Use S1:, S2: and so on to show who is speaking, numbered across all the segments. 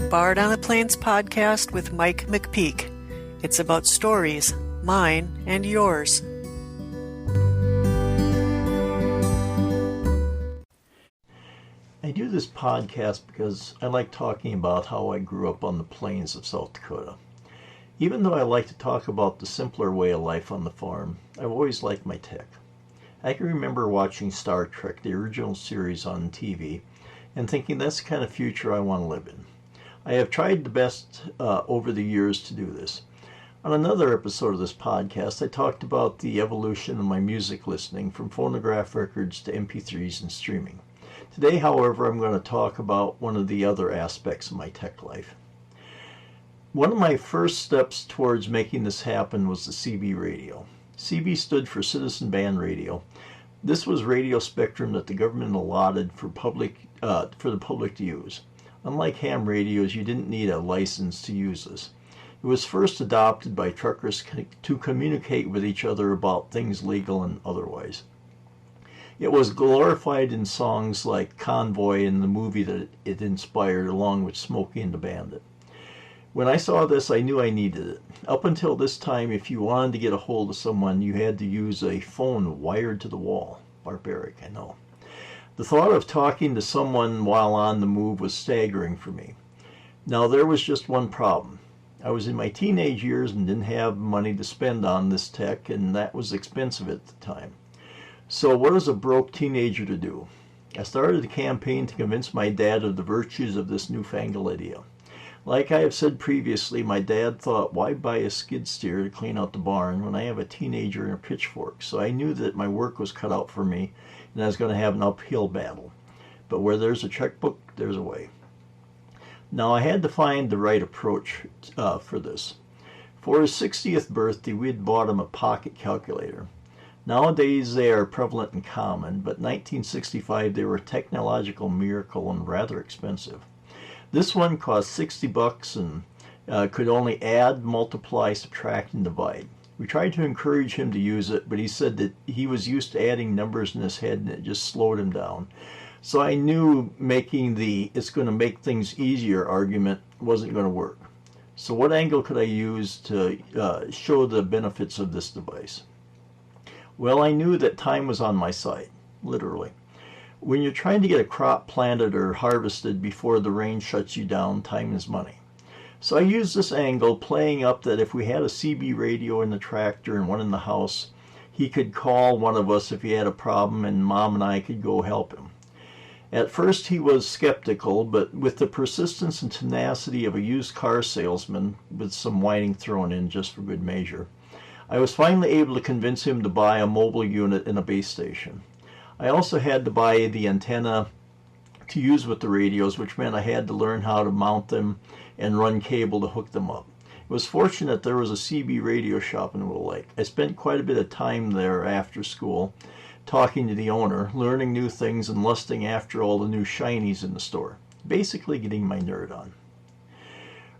S1: Bard on the Plains podcast with Mike McPeek. It's about stories, mine and yours.
S2: I do this podcast because I like talking about how I grew up on the plains of South Dakota. Even though I like to talk about the simpler way of life on the farm, I've always liked my tech. I can remember watching Star Trek, the original series, on TV, and thinking that's the kind of future I want to live in. I have tried the best over the years to do this. On another episode of this podcast, I talked about the evolution of my music listening from phonograph records to MP3s and streaming. Today, however, I'm going to talk about one of the other aspects of my tech life. One of my first steps towards making this happen was the CB radio. CB stood for Citizen Band Radio. This was radio spectrum that the government allotted for the public to use. Unlike ham radios, you didn't need a license to use this. It was first adopted by truckers to communicate with each other about things legal and otherwise. It was glorified in songs like Convoy and the movie that it inspired, along with Smokey and the Bandit. When I saw this, I knew I needed it. Up until this time, if you wanted to get a hold of someone, you had to use a phone wired to the wall. Barbaric, I know. The thought of talking to someone while on the move was staggering for me. Now, there was just one problem. I was in my teenage years and didn't have money to spend on this tech, and that was expensive at the time. So what is a broke teenager to do? I started a campaign to convince my dad of the virtues of this newfangled idea. Like I have said previously, my dad thought, why buy a skid steer to clean out the barn when I have a teenager and a pitchfork? So I knew that my work was cut out for me and I was going to have an uphill battle. But where there's a checkbook, there's a way. Now I had to find the right approach for this. For his 60th birthday, we had bought him a pocket calculator. Nowadays they are prevalent and common, but in 1965 they were a technological miracle and rather expensive. This one cost $60 and could only add, multiply, subtract, and divide. We tried to encourage him to use it, but he said that he was used to adding numbers in his head and it just slowed him down. So I knew making the "it's going to make things easier" argument wasn't going to work. So what angle could I use to show the benefits of this device? Well, I knew that time was on my side, literally. When you're trying to get a crop planted or harvested before the rain shuts you down, time is money. So I used this angle, playing up that if we had a CB radio in the tractor and one in the house, he could call one of us if he had a problem and Mom and I could go help him. At first he was skeptical, but with the persistence and tenacity of a used car salesman, with some whining thrown in just for good measure, I was finally able to convince him to buy a mobile unit and a base station. I also had to buy the antenna to use with the radios, which meant I had to learn how to mount them and run cable to hook them up. It was fortunate there was a CB radio shop in Willow Lake. I spent quite a bit of time there after school, talking to the owner, learning new things, and lusting after all the new shinies in the store. Basically getting my nerd on.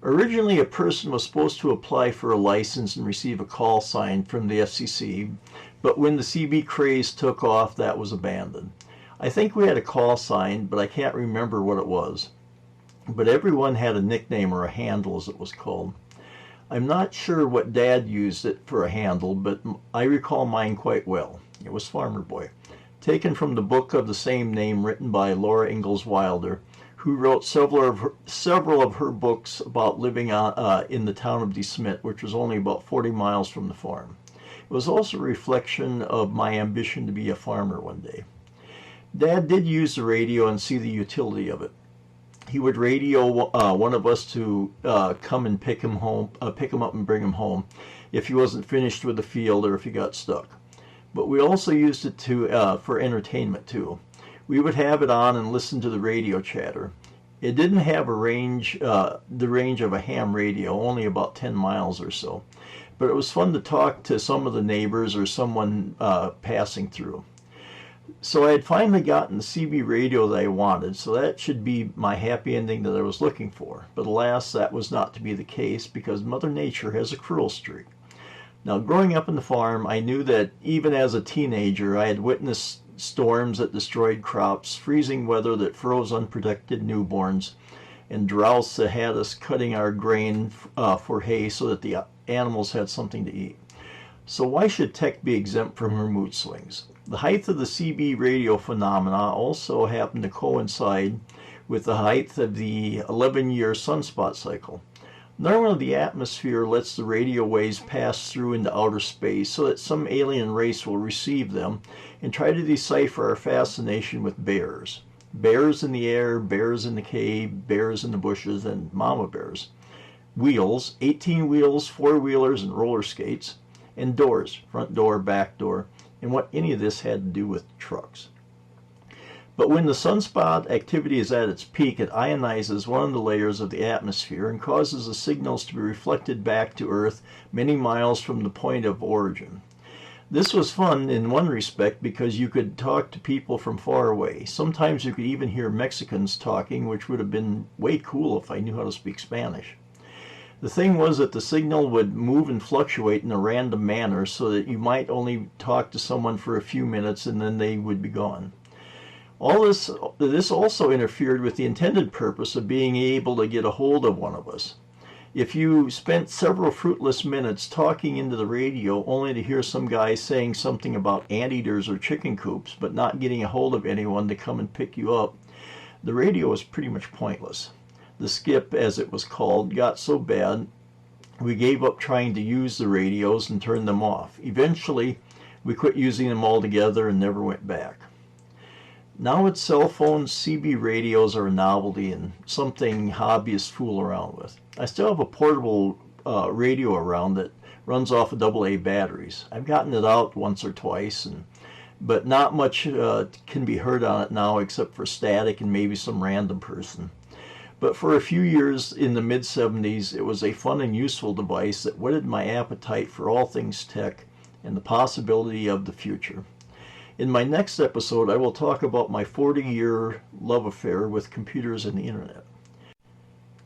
S2: Originally, a person was supposed to apply for a license and receive a call sign from the FCC, but when the CB craze took off, that was abandoned. I think we had a call sign, but I can't remember what it was. But everyone had a nickname or a handle, as it was called. I'm not sure what Dad used it for a handle, but I recall mine quite well. It was Farmer Boy, taken from the book of the same name written by Laura Ingalls Wilder, who wrote several of her books about living in the town of DeSmet, which was only about 40 miles from the farm. It was also a reflection of my ambition to be a farmer one day. Dad did use the radio and see the utility of it. He would radio one of us to come and pick him up and bring him home if he wasn't finished with the field or if he got stuck. But we also used it for entertainment too. We would have it on and listen to the radio chatter. It didn't have the range of a ham radio, only about 10 miles or so. But it was fun to talk to some of the neighbors or someone passing through. So I had finally gotten the CB radio that I wanted, so that should be my happy ending that I was looking for. But alas, that was not to be the case because Mother Nature has a cruel streak. Now, growing up in the farm, I knew that even as a teenager, I had witnessed storms that destroyed crops, freezing weather that froze unprotected newborns, and droughts that had us cutting our grain for hay so that the animals had something to eat. So why should tech be exempt from her mood swings? The height of the CB radio phenomena also happened to coincide with the height of the 11-year sunspot cycle. Normally, the atmosphere lets the radio waves pass through into outer space so that some alien race will receive them and try to decipher our fascination with bears. Bears in the air, bears in the cave, bears in the bushes, and mama bears. Wheels, 18 wheels, four-wheelers, and roller skates. And doors, front door, back door, and what any of this had to do with trucks. But when the sunspot activity is at its peak, it ionizes one of the layers of the atmosphere and causes the signals to be reflected back to Earth many miles from the point of origin. This was fun in one respect because you could talk to people from far away. Sometimes you could even hear Mexicans talking, which would have been way cool if I knew how to speak Spanish. The thing was that the signal would move and fluctuate in a random manner so that you might only talk to someone for a few minutes and then they would be gone. This also interfered with the intended purpose of being able to get a hold of one of us. If you spent several fruitless minutes talking into the radio only to hear some guy saying something about anteaters or chicken coops but not getting a hold of anyone to come and pick you up, the radio was pretty much pointless. The skip, as it was called, got so bad we gave up trying to use the radios and turned them off. Eventually, we quit using them altogether and never went back. Now with cell phones, CB radios are a novelty and something hobbyists fool around with. I still have a portable radio around that runs off of AA batteries. I've gotten it out once or twice, but not much can be heard on it now except for static and maybe some random person. But for a few years in the mid-70s, it was a fun and useful device that whetted my appetite for all things tech and the possibility of the future. In my next episode, I will talk about my 40-year love affair with computers and the internet.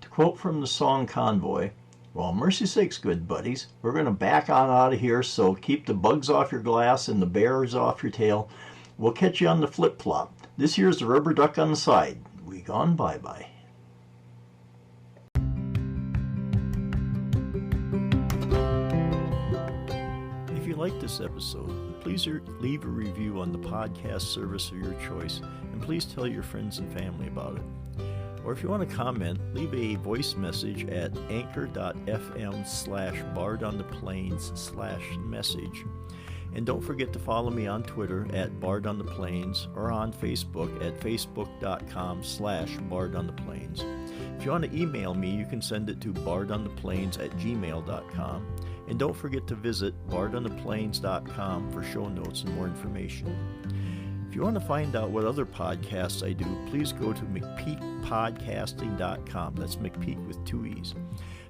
S2: To quote from the song Convoy, "Well, mercy sakes, good buddies, we're going to back on out of here, so keep the bugs off your glass and the bears off your tail. We'll catch you on the flip-flop. This year's the rubber duck on the side. We gone bye-bye." If you like this episode, please leave a review on the podcast service of your choice, and please tell your friends and family about it. Or if you want to comment, leave a voice message at anchor.fm/bardontheplains/message. And don't forget to follow me on Twitter at bardontheplains or on Facebook at facebook.com/bardontheplains. If you want to email me, you can send it to bardontheplains@gmail.com. And don't forget to visit bardontheplains.com for show notes and more information. If you want to find out what other podcasts I do, please go to McPeek That's McPeek with 2 E's,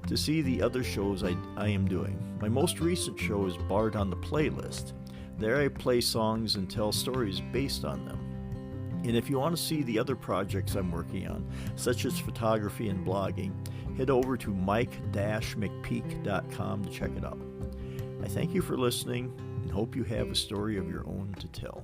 S2: to see the other shows I am doing. My most recent show is Bard on the Playlist. There I play songs and tell stories based on them. And if you want to see the other projects I'm working on, such as photography and blogging, head over to mike-mcpeak.com to check it out. I thank you for listening and hope you have a story of your own to tell.